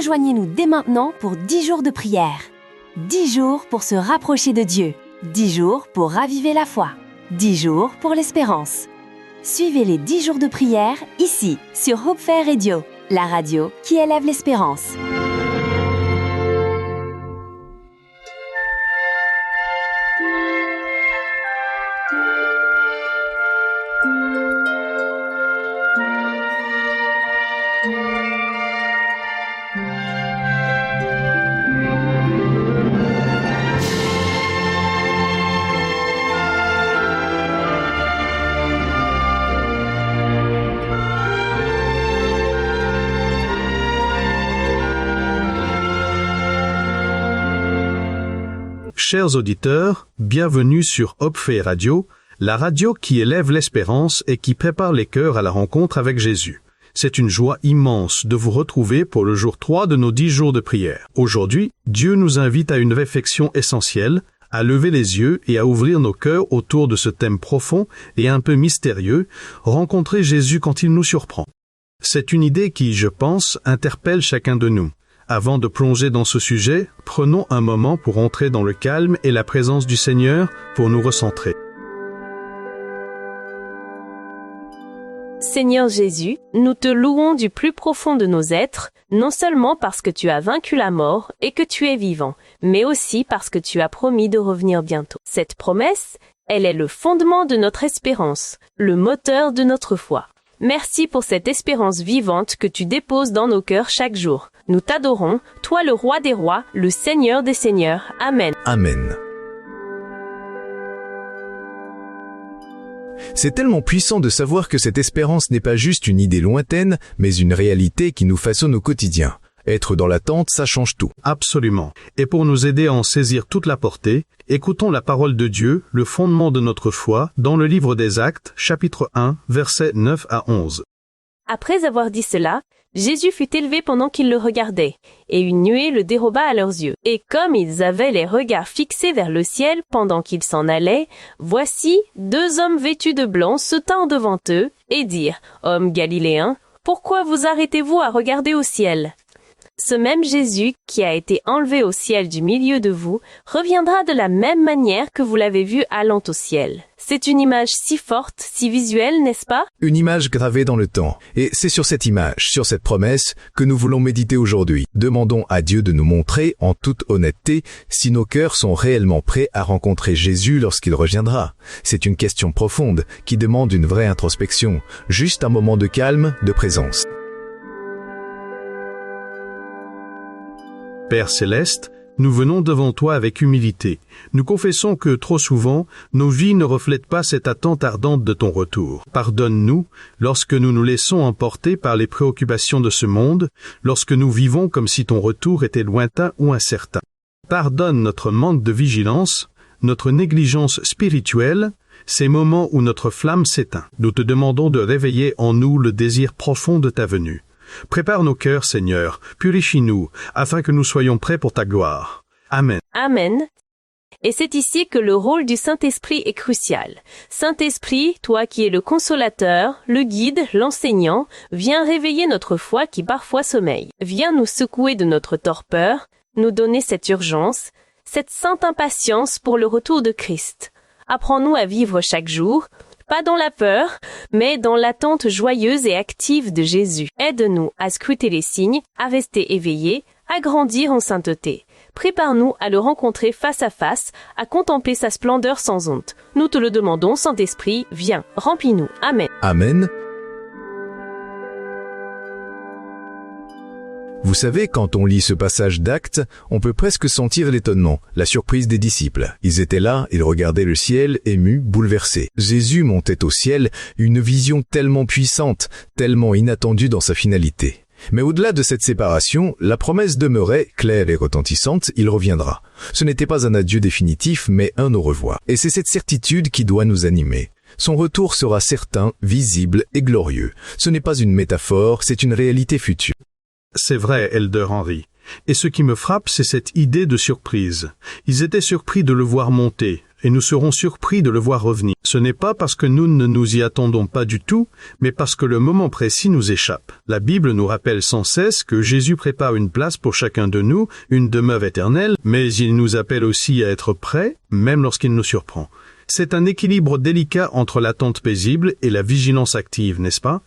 Rejoignez-nous dès maintenant pour 10 jours de prière. 10 jours pour se rapprocher de Dieu. 10 jours pour raviver la foi. 10 jours pour l'espérance. Suivez les 10 jours de prière ici, sur Hope Fair Radio, la radio qui élève l'espérance. Chers auditeurs, bienvenue sur Hope Fair Radio, la radio qui élève l'espérance et qui prépare les cœurs à la rencontre avec Jésus. C'est une joie immense de vous retrouver pour le jour 3 de nos 10 jours de prière. Aujourd'hui, Dieu nous invite à une réflexion essentielle, à lever les yeux et à ouvrir nos cœurs autour de ce thème profond et un peu mystérieux, rencontrer Jésus quand il nous surprend. C'est une idée qui, je pense, interpelle chacun de nous. Avant de plonger dans ce sujet, prenons un moment pour entrer dans le calme et la présence du Seigneur pour nous recentrer. Seigneur Jésus, nous te louons du plus profond de nos êtres, non seulement parce que tu as vaincu la mort et que tu es vivant, mais aussi parce que tu as promis de revenir bientôt. Cette promesse, elle est le fondement de notre espérance, le moteur de notre foi. Merci pour cette espérance vivante que tu déposes dans nos cœurs chaque jour. Nous t'adorons, toi le roi des rois, le Seigneur des seigneurs. Amen. Amen. C'est tellement puissant de savoir que cette espérance n'est pas juste une idée lointaine, mais une réalité qui nous façonne au quotidien. Être dans l'attente, ça change tout. Absolument. Et pour nous aider à en saisir toute la portée, écoutons la parole de Dieu, le fondement de notre foi, dans le livre des Actes, chapitre 1, versets 9 à 11. Après avoir dit cela, Jésus fut élevé pendant qu'ils le regardaient, et une nuée le déroba à leurs yeux. Et comme ils avaient les regards fixés vers le ciel pendant qu'ils s'en allaient, voici 2 hommes vêtus de blanc se tinrent devant eux, et dirent, « Hommes galiléens, pourquoi vous arrêtez-vous à regarder au ciel ? Ce même Jésus, qui a été enlevé au ciel du milieu de vous, reviendra de la même manière que vous l'avez vu allant au ciel. » C'est une image si forte, si visuelle, n'est-ce pas ? Une image gravée dans le temps. Et c'est sur cette image, sur cette promesse, que nous voulons méditer aujourd'hui. Demandons à Dieu de nous montrer, en toute honnêteté, si nos cœurs sont réellement prêts à rencontrer Jésus lorsqu'il reviendra. C'est une question profonde, qui demande une vraie introspection, juste un moment de calme, de présence. Père céleste, nous venons devant toi avec humilité. Nous confessons que trop souvent, nos vies ne reflètent pas cette attente ardente de ton retour. Pardonne-nous lorsque nous nous laissons emporter par les préoccupations de ce monde, lorsque nous vivons comme si ton retour était lointain ou incertain. Pardonne notre manque de vigilance, notre négligence spirituelle, ces moments où notre flamme s'éteint. Nous te demandons de réveiller en nous le désir profond de ta venue. Prépare nos cœurs, Seigneur, purifie-nous, afin que nous soyons prêts pour ta gloire. Amen. Amen. Et c'est ici que le rôle du Saint-Esprit est crucial. Saint-Esprit, toi qui es le consolateur, le guide, l'enseignant, viens réveiller notre foi qui parfois sommeille. Viens nous secouer de notre torpeur, nous donner cette urgence, cette sainte impatience pour le retour de Christ. Apprends-nous à vivre chaque jour, pas dans la peur, mais dans l'attente joyeuse et active de Jésus. Aide-nous à scruter les signes, à rester éveillés, à grandir en sainteté. Prépare-nous à le rencontrer face à face, à contempler sa splendeur sans honte. Nous te le demandons, Saint-Esprit, viens, remplis-nous. Amen. Amen. Vous savez, quand on lit ce passage d'Actes, on peut presque sentir l'étonnement, la surprise des disciples. Ils étaient là, ils regardaient le ciel, émus, bouleversés. Jésus montait au ciel, une vision tellement puissante, tellement inattendue dans sa finalité. Mais au-delà de cette séparation, la promesse demeurait, claire et retentissante, il reviendra. Ce n'était pas un adieu définitif, mais un au revoir. Et c'est cette certitude qui doit nous animer. Son retour sera certain, visible et glorieux. Ce n'est pas une métaphore, c'est une réalité future. C'est vrai, Elder Henry. Et ce qui me frappe, c'est cette idée de surprise. Ils étaient surpris de le voir monter. et nous serons surpris de le voir revenir. Ce n'est pas parce que nous ne nous y attendons pas du tout, mais parce que le moment précis nous échappe. La Bible nous rappelle sans cesse que Jésus prépare une place pour chacun de nous, une demeure éternelle, mais il nous appelle aussi à être prêts, même lorsqu'il nous surprend. C'est un équilibre délicat entre l'attente paisible et la vigilance active, n'est-ce pas?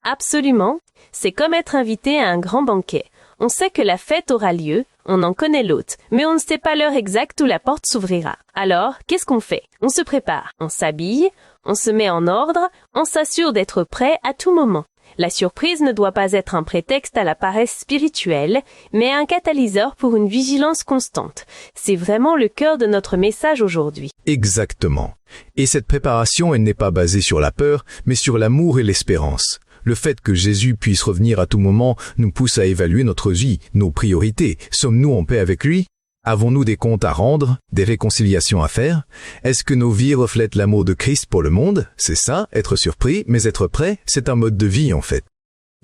Absolument. C'est comme être invité à un grand banquet. On sait que la fête aura lieu, on en connaît l'hôte, mais on ne sait pas l'heure exacte où la porte s'ouvrira. Alors, qu'est-ce qu'on fait? On se prépare, on s'habille, on se met en ordre, on s'assure d'être prêt à tout moment. La surprise ne doit pas être un prétexte à la paresse spirituelle, mais un catalyseur pour une vigilance constante. C'est vraiment le cœur de notre message aujourd'hui. Exactement. Et cette préparation, elle n'est pas basée sur la peur, mais sur l'amour et l'espérance. Le fait que Jésus puisse revenir à tout moment nous pousse à évaluer notre vie, nos priorités. Sommes-nous en paix avec lui? Avons-nous des comptes à rendre, des réconciliations à faire? Est-ce que nos vies reflètent l'amour de Christ pour le monde? C'est ça, être surpris, mais être prêt, c'est un mode de vie en fait.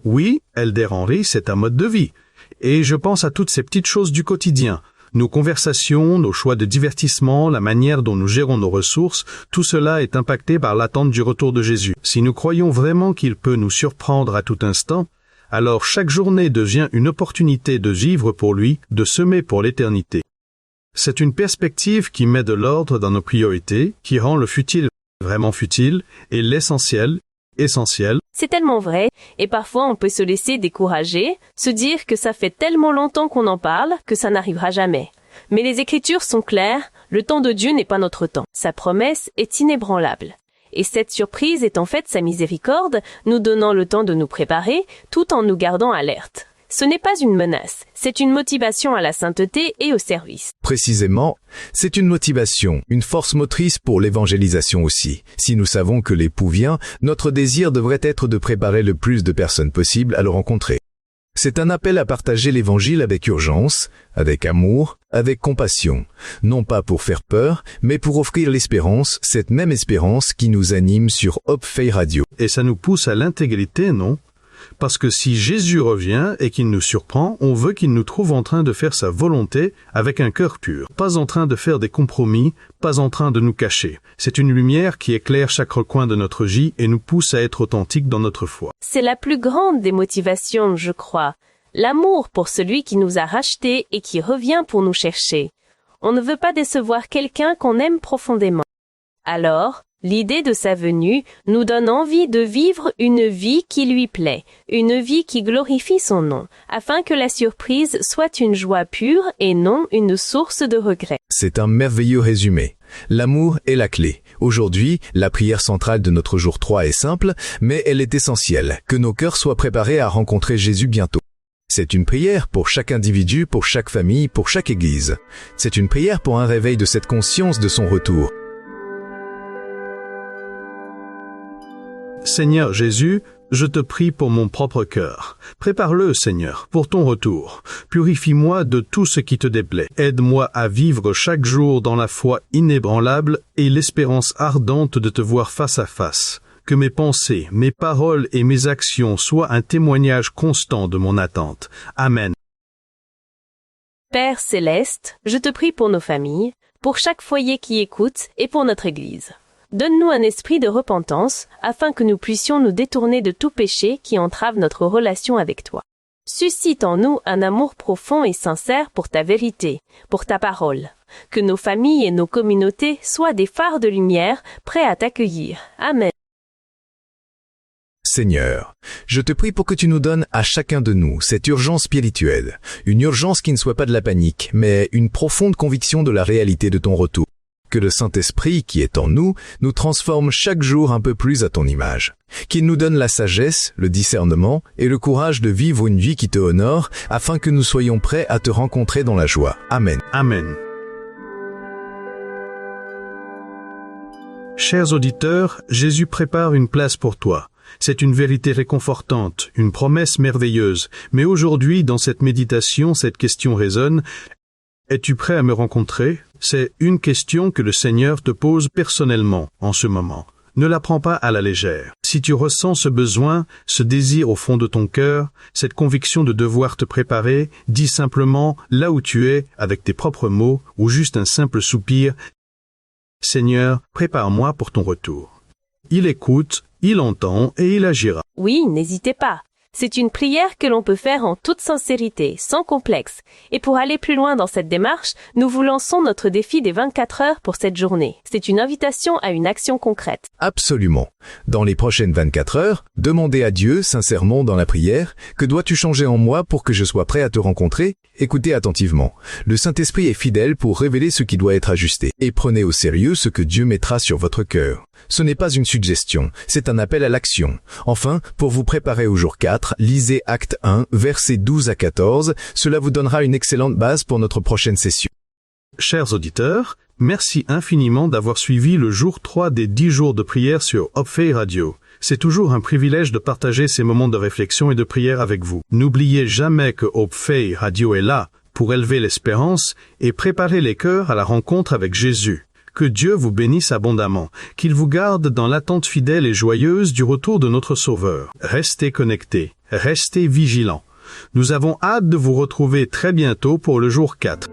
Oui, Elder Henry, c'est un mode de vie. Et je pense à toutes ces petites choses du quotidien. Nos conversations, nos choix de divertissement, la manière dont nous gérons nos ressources, tout cela est impacté par l'attente du retour de Jésus. Si nous croyons vraiment qu'il peut nous surprendre à tout instant, alors chaque journée devient une opportunité de vivre pour lui, de semer pour l'éternité. C'est une perspective qui met de l'ordre dans nos priorités, qui rend le futile vraiment futile et l'essentiel essentiel. C'est tellement vrai, et parfois on peut se laisser décourager, se dire que ça fait tellement longtemps qu'on en parle que ça n'arrivera jamais. Mais les Écritures sont claires, le temps de Dieu n'est pas notre temps. Sa promesse est inébranlable. Et cette surprise est en fait sa miséricorde, nous donnant le temps de nous préparer, tout en nous gardant alertes. Ce n'est pas une menace, c'est une motivation à la sainteté et au service. Précisément, c'est une motivation, une force motrice pour l'évangélisation aussi. Si nous savons que l'époux vient, notre désir devrait être de préparer le plus de personnes possible à le rencontrer. C'est un appel à partager l'évangile avec urgence, avec amour, avec compassion. Non pas pour faire peur, mais pour offrir l'espérance, cette même espérance qui nous anime sur Hope Radio. Et ça nous pousse à l'intégrité, non? Parce que si Jésus revient et qu'il nous surprend, on veut qu'il nous trouve en train de faire sa volonté avec un cœur pur, pas en train de faire des compromis, pas en train de nous cacher. C'est une lumière qui éclaire chaque recoin de notre vie et nous pousse à être authentiques dans notre foi. C'est la plus grande des motivations, je crois. L'amour pour celui qui nous a rachetés et qui revient pour nous chercher. On ne veut pas décevoir quelqu'un qu'on aime profondément. Alors, l'idée de sa venue nous donne envie de vivre une vie qui lui plaît, une vie qui glorifie son nom, afin que la surprise soit une joie pure et non une source de regret. C'est un merveilleux résumé. L'amour est la clé. Aujourd'hui, la prière centrale de notre jour 3 est simple, mais elle est essentielle, que nos cœurs soient préparés à rencontrer Jésus bientôt. C'est une prière pour chaque individu, pour chaque famille, pour chaque église. C'est une prière pour un réveil de cette conscience de son retour. Seigneur Jésus, je te prie pour mon propre cœur. Prépare-le, Seigneur, pour ton retour. Purifie-moi de tout ce qui te déplaît. Aide-moi à vivre chaque jour dans la foi inébranlable et l'espérance ardente de te voir face à face. Que mes pensées, mes paroles et mes actions soient un témoignage constant de mon attente. Amen. Père céleste, je te prie pour nos familles, pour chaque foyer qui écoute et pour notre Église. Donne-nous un esprit de repentance, afin que nous puissions nous détourner de tout péché qui entrave notre relation avec toi. Suscite en nous un amour profond et sincère pour ta vérité, pour ta parole. Que nos familles et nos communautés soient des phares de lumière, prêts à t'accueillir. Amen. Seigneur, je te prie pour que tu nous donnes à chacun de nous cette urgence spirituelle, une urgence qui ne soit pas de la panique, mais une profonde conviction de la réalité de ton retour. Que le Saint-Esprit qui est en nous transforme chaque jour un peu plus à ton image. Qu'il nous donne la sagesse, le discernement et le courage de vivre une vie qui te honore afin que nous soyons prêts à te rencontrer dans la joie. Amen. Amen. Chers auditeurs, Jésus prépare une place pour toi. C'est une vérité réconfortante, une promesse merveilleuse. Mais aujourd'hui, dans cette méditation, cette question résonne. Es-tu prêt à me rencontrer? C'est une question que le Seigneur te pose personnellement en ce moment. Ne la prends pas à la légère. Si tu ressens ce besoin, ce désir au fond de ton cœur, cette conviction de devoir te préparer, dis simplement là où tu es, avec tes propres mots, ou juste un simple soupir. Seigneur, prépare-moi pour ton retour. Il écoute, il entend et il agira. Oui, n'hésitez pas. C'est une prière que l'on peut faire en toute sincérité, sans complexe. Et pour aller plus loin dans cette démarche, nous vous lançons notre défi des 24 heures pour cette journée. C'est une invitation à une action concrète. Absolument. Dans les prochaines 24 heures, demandez à Dieu, sincèrement dans la prière, « Que dois-tu changer en moi pour que je sois prêt à te rencontrer ?» Écoutez attentivement. Le Saint-Esprit est fidèle pour révéler ce qui doit être ajusté. Et prenez au sérieux ce que Dieu mettra sur votre cœur. Ce n'est pas une suggestion, c'est un appel à l'action. Enfin, pour vous préparer au jour 4, lisez Acte 1, versets 12 à 14. Cela vous donnera une excellente base pour notre prochaine session. Chers auditeurs, merci infiniment d'avoir suivi le jour 3 des 10 jours de prière sur Hopefei Radio. C'est toujours un privilège de partager ces moments de réflexion et de prière avec vous. N'oubliez jamais que Hopefei Radio est là pour élever l'espérance et préparer les cœurs à la rencontre avec Jésus. Que Dieu vous bénisse abondamment, qu'il vous garde dans l'attente fidèle et joyeuse du retour de notre Sauveur. Restez connectés, restez vigilants. Nous avons hâte de vous retrouver très bientôt pour le jour 4.